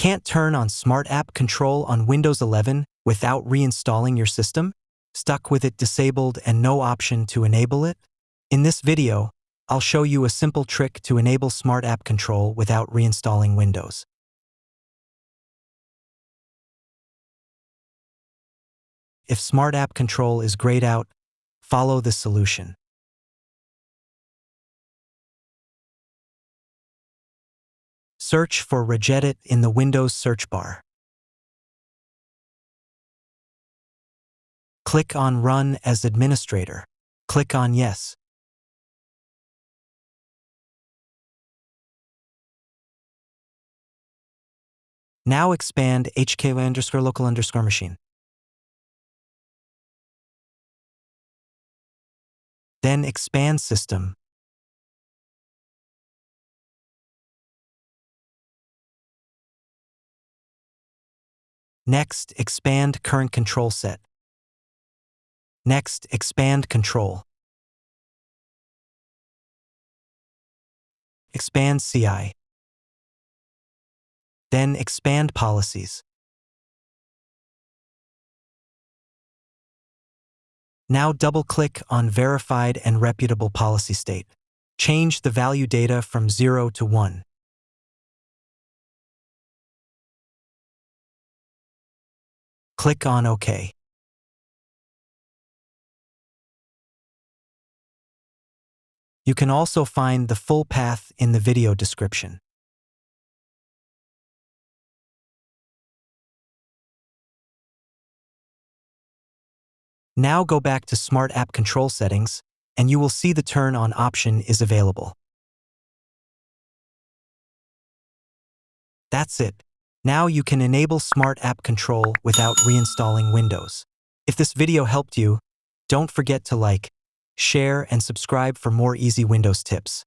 Can't turn on Smart App Control on Windows 11 without reinstalling your system? Stuck with it disabled and no option to enable it? In this video, I'll show you a simple trick to enable Smart App Control without reinstalling Windows. If Smart App Control is grayed out, follow this solution. Search for Registry Editor in the Windows search bar. Click on Run as Administrator. Click on Yes. Now expand HK_local_machine. Then expand System. Next, expand Current Control Set. Next, expand Control. Expand CI. Then expand Policies. Now double-click on Verified and Reputable Policy State. Change the value data from 0 to 1. Click on OK. You can also find the full path in the video description. Now go back to Smart App Control settings, and you will see the Turn On option is available. That's it. Now you can enable Smart App Control without reinstalling Windows. If this video helped you, don't forget to like, share, and subscribe for more easy Windows tips.